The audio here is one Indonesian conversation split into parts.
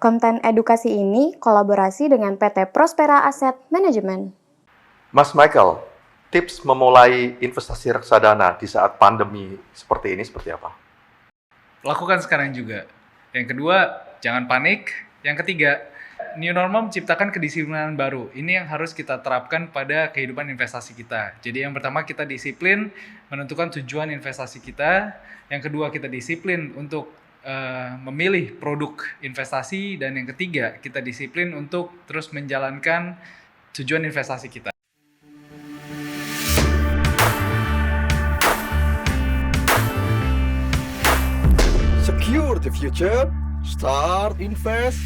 Konten edukasi ini kolaborasi dengan PT Prospera Asset Management. Mas Michael, tips memulai investasi reksadana di saat pandemi seperti ini seperti apa? Lakukan sekarang juga. Yang kedua, jangan panik. Yang ketiga, new normal menciptakan kedisiplinan baru. Ini yang harus kita terapkan pada kehidupan investasi kita. Jadi yang pertama, kita disiplin menentukan tujuan investasi kita. Yang kedua, kita disiplin untuk memilih produk investasi. Dan yang ketiga, kita disiplin untuk terus menjalankan tujuan investasi kita. Secure the future, start invest,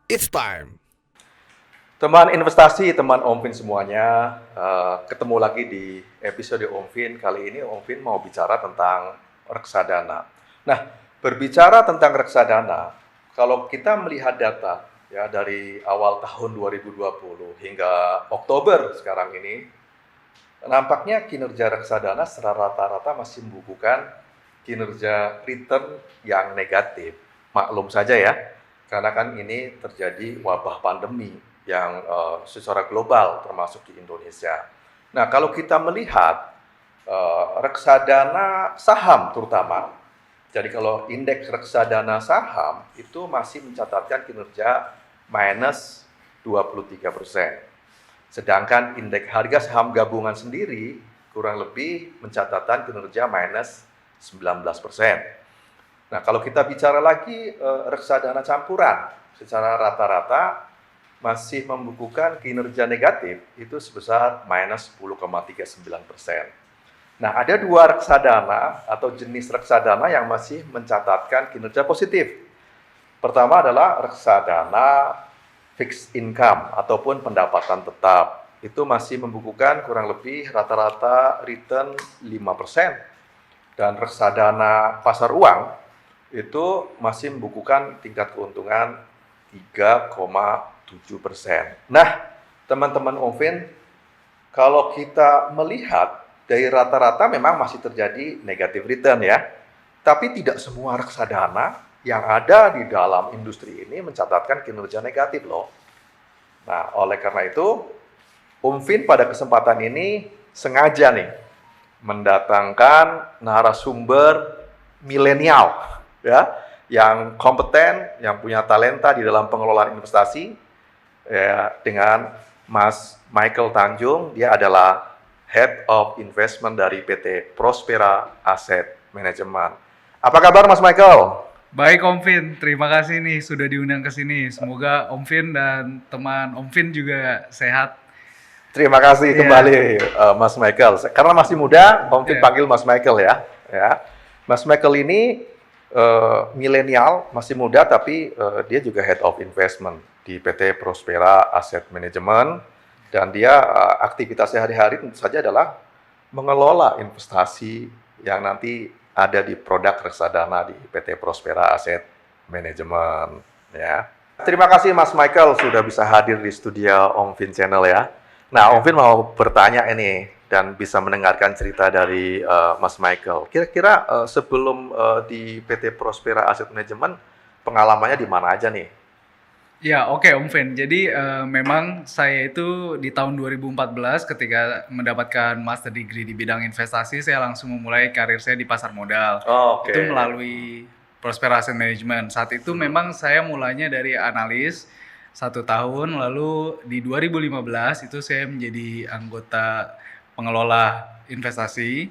it's time. Teman investasi, teman Omfin semuanya, ketemu lagi di episode Omfin. Kali ini Omfin mau bicara tentang reksadana. Nah, berbicara tentang reksadana, kalau kita melihat data ya dari awal tahun 2020 hingga Oktober sekarang ini, nampaknya kinerja reksadana secara rata-rata masih membukukan kinerja return yang negatif. Maklum saja ya, karena kan ini terjadi wabah pandemi yang secara global termasuk di Indonesia. Nah, kalau kita melihat reksadana saham terutama, jadi kalau indeks reksadana saham itu masih mencatatkan kinerja minus 23%. Sedangkan indeks harga saham gabungan sendiri kurang lebih mencatatkan kinerja minus 19%. Nah, kalau kita bicara lagi reksadana campuran, secara rata-rata masih membukukan kinerja negatif itu sebesar minus 10,39%. Nah, ada dua reksadana atau jenis reksadana yang masih mencatatkan kinerja positif. Pertama adalah reksadana fixed income ataupun pendapatan tetap. Itu masih membukukan kurang lebih rata-rata return 5%. Dan reksadana pasar uang itu masih membukukan tingkat keuntungan 3,7%. Nah, teman-teman Omfin, kalau kita melihat dari rata-rata memang masih terjadi negative return ya. Tapi tidak semua reksadana yang ada di dalam industri ini mencatatkan kinerja negatif loh. Nah, oleh karena itu, Omfin pada kesempatan ini sengaja nih mendatangkan narasumber milenial ya, yang kompeten, yang punya talenta di dalam pengelolaan investasi ya, dengan Mas Michael Tanjung. Dia adalah Head of Investment dari PT Prospera Asset Management. Apa kabar Mas Michael? Baik Omfin, terima kasih nih sudah diundang ke sini. Semoga Omfin dan teman Omfin juga sehat. Terima kasih kembali Mas Michael. Karena masih muda, Omfin panggil Mas Michael ya. Mas Michael ini milenial, masih muda, tapi dia juga Head of Investment di PT Prospera Asset Management. Dan dia aktivitas sehari-hari tentu saja adalah mengelola investasi yang nanti ada di produk reksadana di PT Prospera Asset Management. Ya. Terima kasih Mas Michael sudah bisa hadir di studio Omfin Channel ya. Nah, Omfin mau bertanya ini dan bisa mendengarkan cerita dari Mas Michael. Kira-kira sebelum di PT Prospera Asset Management, pengalamannya di mana aja nih? Ya, oke Omfin. Jadi memang saya itu di tahun 2014 ketika mendapatkan master degree di bidang investasi, saya langsung memulai karir saya di pasar modal. Itu melalui Prospera Asset Management. Saat itu memang saya mulanya dari analis 1 tahun, lalu di 2015 itu saya menjadi anggota pengelola investasi.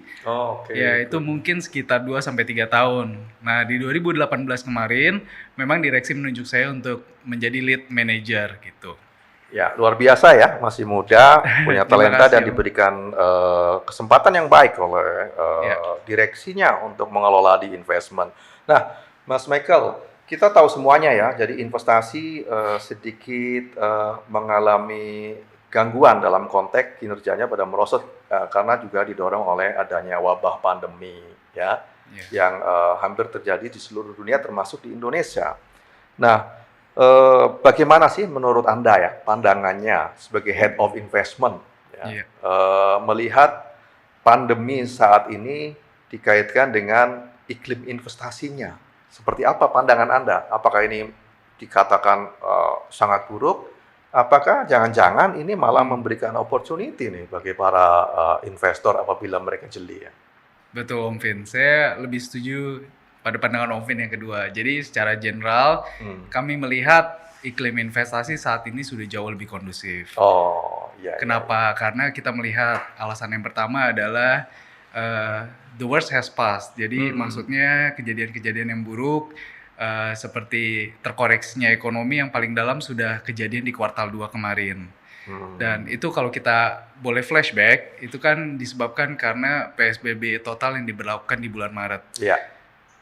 Ya, itu mungkin sekitar 2-3 tahun. Nah, di 2018 kemarin memang direksi menunjuk saya untuk menjadi lead manager gitu. Ya, luar biasa ya, masih muda, punya talenta dan diberikan kesempatan yang baik oleh direksinya untuk mengelola di investment. Nah, Mas Michael, kita tahu semuanya ya, jadi investasi sedikit mengalami gangguan dalam konteks kinerjanya pada merosot karena juga didorong oleh adanya wabah pandemi ya, yang hampir terjadi di seluruh dunia termasuk di Indonesia. Nah, bagaimana sih menurut Anda ya pandangannya sebagai Head of Investment ya, melihat pandemi saat ini dikaitkan dengan iklim investasinya? Seperti apa pandangan Anda? Apakah ini dikatakan sangat buruk, apakah jangan-jangan ini malah memberikan opportunity nih bagi para investor apabila mereka jeli ya? Betul Om Vin, saya lebih setuju pada pandangan Om Vin yang kedua. Jadi secara general kami melihat iklim investasi saat ini sudah jauh lebih kondusif. Oh, iya. Kenapa? Karena kita melihat alasan yang pertama adalah the worst has passed. Jadi maksudnya kejadian-kejadian yang buruk seperti terkoreksinya ekonomi yang paling dalam sudah kejadian di kuartal 2 kemarin. Dan itu kalau kita boleh flashback, itu kan disebabkan karena PSBB total yang diberlakukan di bulan Maret. Iya.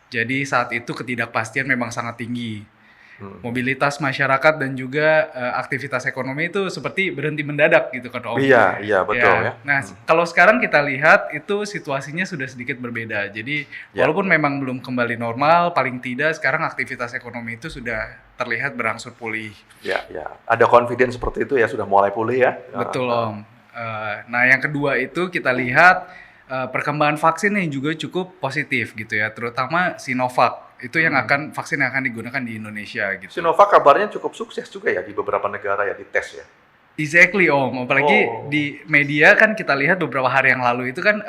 Jadi saat itu ketidakpastian memang sangat tinggi. Mobilitas masyarakat dan juga aktivitas ekonomi itu seperti berhenti mendadak gitu kan Om. Iya betul ya. Nah, kalau sekarang kita lihat itu situasinya sudah sedikit berbeda. Jadi walaupun memang belum kembali normal, paling tidak sekarang aktivitas ekonomi itu sudah terlihat berangsur pulih. Ya. Ada confidence seperti itu ya, sudah mulai pulih ya. Betul Om. Nah, yang kedua itu kita lihat perkembangan vaksin yang juga cukup positif gitu ya, terutama Sinovac. Itu yang vaksin yang akan digunakan di Indonesia gitu. Sinovac kabarnya cukup sukses juga ya di beberapa negara ya, di tes ya. Exactly Om, apalagi di media kan kita lihat beberapa hari yang lalu itu kan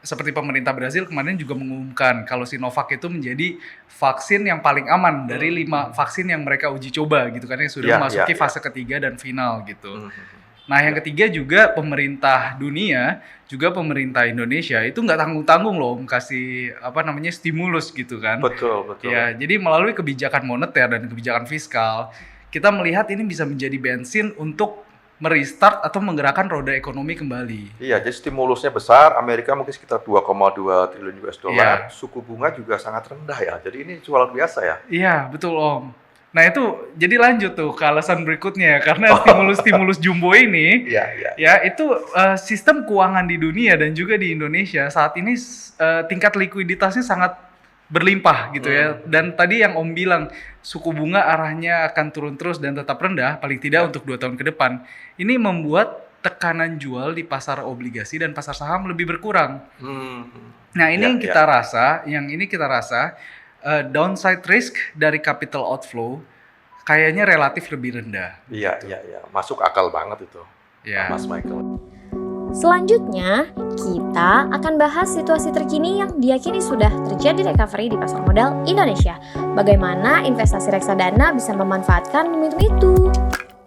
seperti pemerintah Brazil kemarin juga mengumumkan kalau Sinovac itu menjadi vaksin yang paling aman dari 5 vaksin yang mereka uji coba gitu kan, yang sudah memasuki fase ketiga dan final gitu. Nah yang ketiga juga pemerintah dunia, juga pemerintah Indonesia itu nggak tanggung-tanggung loh kasih stimulus gitu kan. Betul. Ya, jadi melalui kebijakan moneter dan kebijakan fiskal, kita melihat ini bisa menjadi bensin untuk merestart atau menggerakkan roda ekonomi kembali. Iya, jadi stimulusnya besar, Amerika mungkin sekitar 2,2 triliun US dollar, suku bunga juga sangat rendah ya, jadi ini luar biasa ya. Iya, betul Om. Nah itu jadi lanjut tuh ke alasan berikutnya, karena stimulus jumbo ini ya itu sistem keuangan di dunia dan juga di Indonesia saat ini tingkat likuiditasnya sangat berlimpah gitu ya. Dan tadi yang Om bilang suku bunga arahnya akan turun terus dan tetap rendah paling tidak untuk 2 tahun ke depan. Ini membuat tekanan jual di pasar obligasi dan pasar saham lebih berkurang. Nah ini yang kita rasa downside risk dari capital outflow kayaknya relatif lebih rendah. Iya. Masuk akal banget itu, Mas Michael. Selanjutnya, kita akan bahas situasi terkini yang diyakini sudah terjadi recovery di pasar modal Indonesia. Bagaimana investasi reksadana bisa memanfaatkan momentum itu?